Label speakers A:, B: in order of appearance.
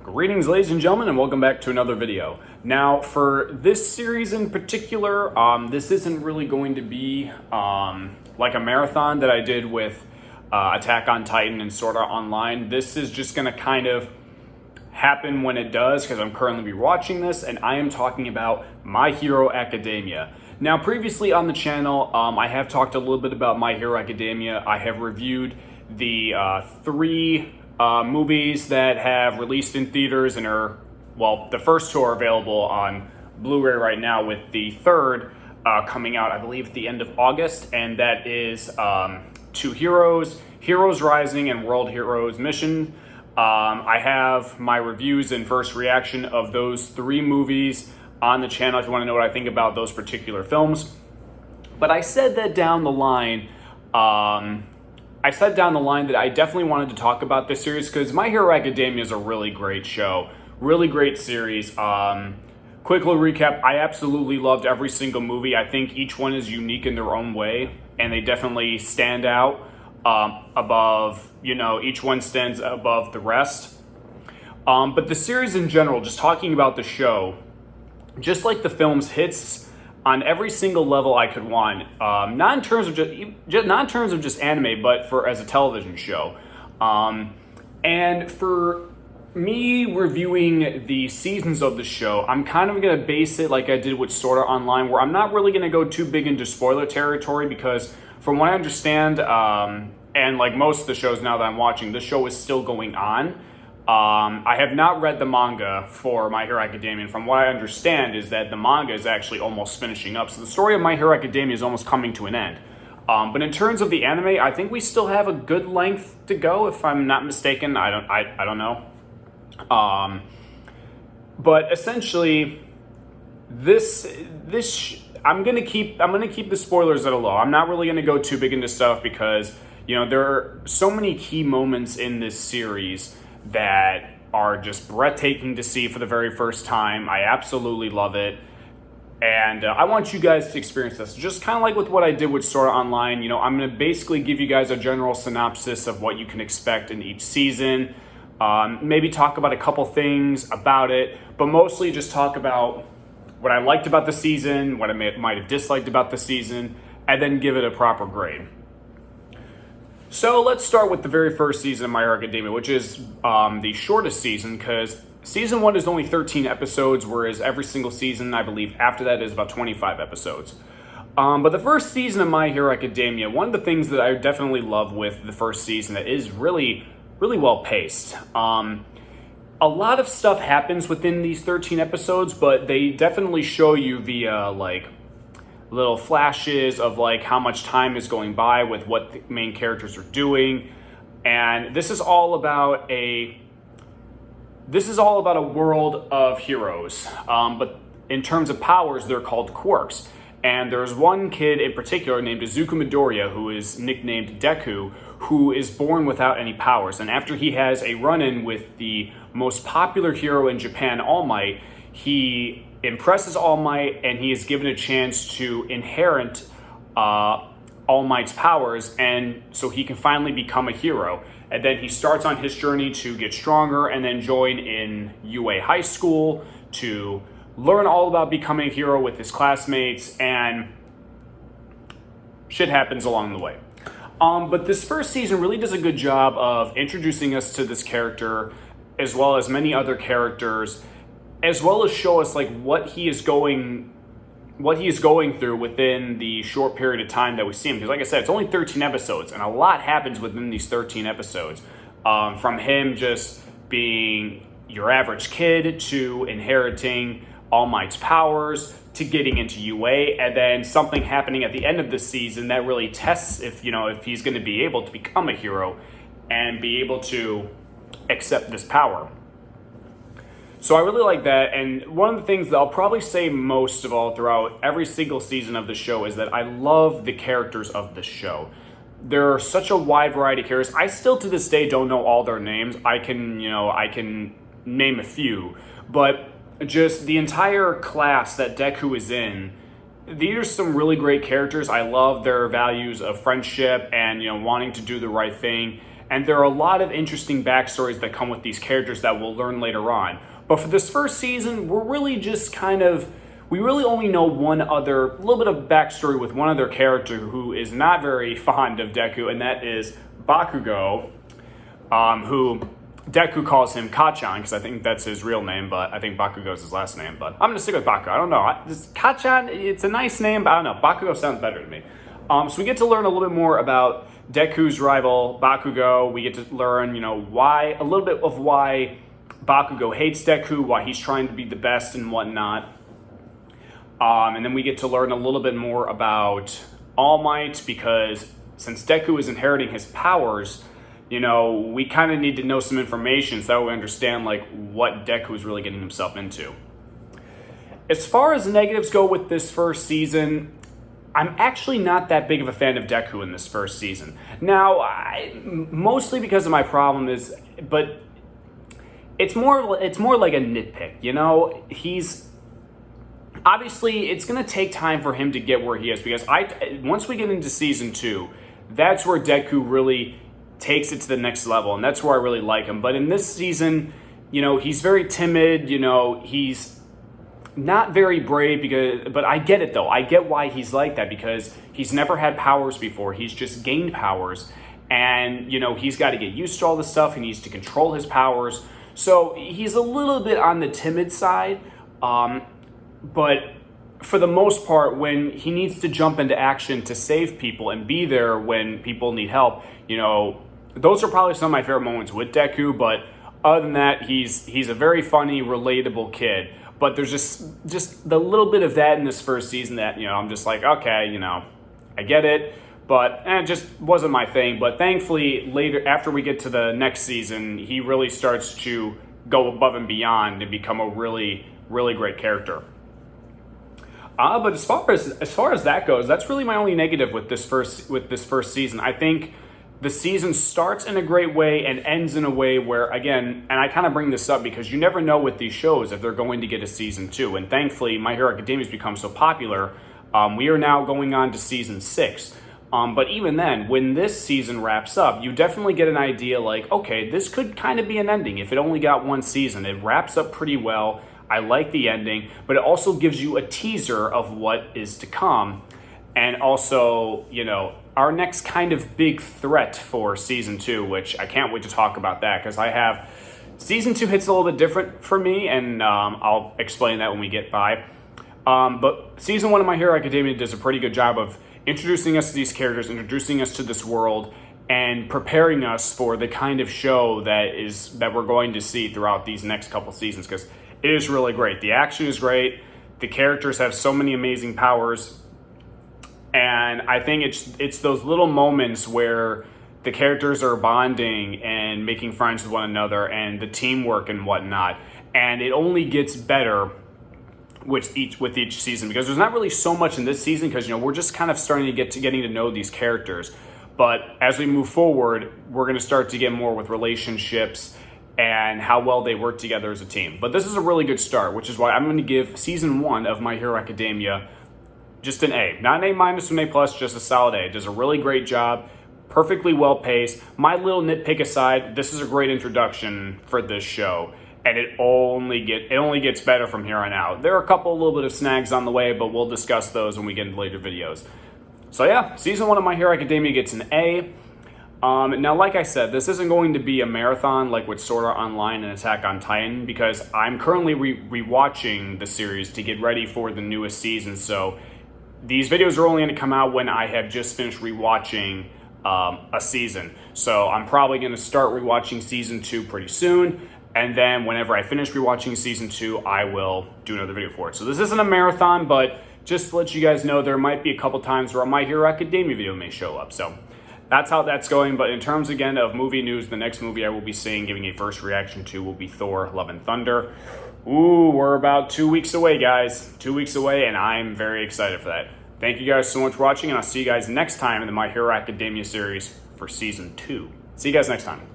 A: Greetings, ladies and gentlemen, and welcome back to another video. Now, for this series in particular, this isn't really going to be like a marathon that I did with Attack on Titan and Sword Art Online. This is just going to kind of happen when it does, because I'm currently rewatching this, and I am talking about My Hero Academia. Now, previously on the channel, I have talked a little bit about My Hero Academia. I have reviewed the three movies that have released in theaters and are, well, the first two are available on Blu-ray right now, with the third coming out, I believe, at the end of August, and that is Two Heroes, Heroes Rising, and World Heroes Mission. I have my reviews and first reaction of those three movies on the channel if you want to know what I think about those particular films. But I said that down the line, that I definitely wanted to talk about this series because My Hero Academia is a really great show, really great series. Quick little recap, I absolutely loved every single movie. I think each one is unique in their own way, and they definitely stand out above, each one stands above the rest. But the series in general, just talking about the show, just like the films, hits on every single level I could want, not in terms of just anime, but as a television show. And for me reviewing the seasons of the show, I'm kind of going to base it like I did with Sword Art Online, where I'm not really going to go too big into spoiler territory, because from what I understand, and like most of the shows now that I'm watching, this show is still going on. I have not read the manga for My Hero Academia, and from what I understand is that the manga is actually almost finishing up. So the story of My Hero Academia is almost coming to an end. But in terms of the anime, I think we still have a good length to go, if I'm not mistaken. I don't know. But essentially, I'm gonna keep the spoilers at a low. I'm not really gonna go too big into stuff because there are so many key moments in this series that are just breathtaking to see for the very first time. I absolutely love it. And I want you guys to experience this. Just kind of like with what I did with Sword Art Online, I'm going to basically give you guys a general synopsis of what you can expect in each season. Maybe talk about a couple things about it, but mostly just talk about what I liked about the season, what I might have disliked about the season, and then give it a proper grade. So let's start with the very first season of My Hero Academia, which is the shortest season, because season 1 is only 13 episodes, whereas every single season, I believe, after that is about 25 episodes. But the first season of My Hero Academia, one of the things that I definitely love with the first season that is really, really well paced. A lot of stuff happens within these 13 episodes, but they definitely show you via little flashes of how much time is going by with what the main characters are doing. And this is all about a world of heroes, but in terms of powers, they're called quirks. And there's one kid in particular named Izuku Midoriya, who is nicknamed Deku, who is born without any powers. And after he has a run-in with the most popular hero in Japan, All Might, he impresses All Might, and he is given a chance to inherit All Might's powers, and so he can finally become a hero. And then he starts on his journey to get stronger, and then join in UA High School to learn all about becoming a hero with his classmates, and shit happens along the way. But this first season really does a good job of introducing us to this character, as well as many other characters, as well as show us what he is going through within the short period of time that we see him. Because like I said, it's only 13 episodes, and a lot happens within these 13 episodes. From him just being your average kid, to inheriting All Might's powers, to getting into UA, and then something happening at the end of the season that really tests if he's going to be able to become a hero and be able to accept this power. So I really like that, and one of the things that I'll probably say most of all throughout every single season of the show is that I love the characters of the show. There are such a wide variety of characters. I still to this day don't know all their names. I can name a few, but just the entire class that Deku is in, these are some really great characters. I love their values of friendship and wanting to do the right thing. And there are a lot of interesting backstories that come with these characters that we'll learn later on. But for this first season, we're really just we really only know little bit of backstory with one other character who is not very fond of Deku, and that is Bakugo, who Deku calls him Kacchan, because I think that's his real name, but I think Bakugo is his last name. But I'm going to stick with Bakugo. I don't know. Kacchan, it's a nice name, but I don't know. Bakugo sounds better to me. So we get to learn a little bit more about Deku's rival, Bakugo. We get to learn, a little bit of why Bakugo hates Deku, why he's trying to be the best and whatnot. And then we get to learn a little bit more about All Might, because since Deku is inheriting his powers, we kind of need to know some information so that we understand what Deku is really getting himself into. As far as negatives go with this first season, I'm actually not that big of a fan of Deku in this first season. Now, mostly because of my problem but it's more like a nitpick. He's obviously, it's going to take time for him to get where he is, because once we get into season 2, that's where Deku really takes it to the next level, and that's where I really like him. But in this season, he's very timid. He's not very brave, but I get it though. I get why he's like that, because he's never had powers before. He's just gained powers, and he's got to get used to all this stuff. He needs to control his powers, so he's a little bit on the timid side. But for the most part, when he needs to jump into action to save people and be there when people need help, those are probably some of my favorite moments with Deku. But other than that, he's a very funny, relatable kid. But there's just the little bit of that in this first season that, I'm just like, okay, I get it. But it just wasn't my thing. But thankfully, later, after we get to the next season, he really starts to go above and beyond and become a really, really great character. But as far as that goes, that's really my only negative with this first season. I think the season starts in a great way and ends in a way where, again, and I kind of bring this up because you never know with these shows if they're going to get a season 2. And thankfully, My Hero Academia has become so popular. We are now going on to season 6. But even then, when this season wraps up, you definitely get an idea okay, this could kind of be an ending if it only got one season. It wraps up pretty well. I like the ending, but it also gives you a teaser of what is to come. And also, our next kind of big threat for season 2, which I can't wait to talk about that, because season 2 hits a little bit different for me, and I'll explain that when we get by. But season 1 of My Hero Academia does a pretty good job of introducing us to these characters, introducing us to this world, and preparing us for the kind of show that we're going to see throughout these next couple seasons, because it is really great. The action is great. The characters have so many amazing powers. And I think it's those little moments where the characters are bonding and making friends with one another, and the teamwork and whatnot. And it only gets better with each season, because there's not really so much in this season, because we're just kind of starting to getting to know these characters. But as we move forward, we're going to start to get more with relationships and how well they work together as a team. But this is a really good start, which is why I'm going to give season 1 of My Hero Academia just an A. Not an A- or an A+, just a solid A. It does a really great job, perfectly well paced. My little nitpick aside, this is a great introduction for this show, and it only gets better from here on out. There are a little bit of snags on the way, but we'll discuss those when we get into later videos. So yeah, season 1 of My Hero Academia gets an A. Now, like I said, this isn't going to be a marathon like with Sword Art Online and Attack on Titan, because I'm currently rewatching the series to get ready for the newest season. So these videos are only going to come out when I have just finished rewatching a season. So I'm probably going to start rewatching season 2 pretty soon. And then whenever I finish rewatching season 2, I will do another video for it. So this isn't a marathon, but just to let you guys know, there might be a couple times where a My Hero Academia video may show up. So that's how that's going. But in terms, again, of movie news, the next movie I will be seeing, giving a first reaction to, will be Thor: Love and Thunder. Ooh, we're about 2 weeks away, guys. 2 weeks away, and I'm very excited for that. Thank you guys so much for watching, and I'll see you guys next time in the My Hero Academia series for season 2. See you guys next time.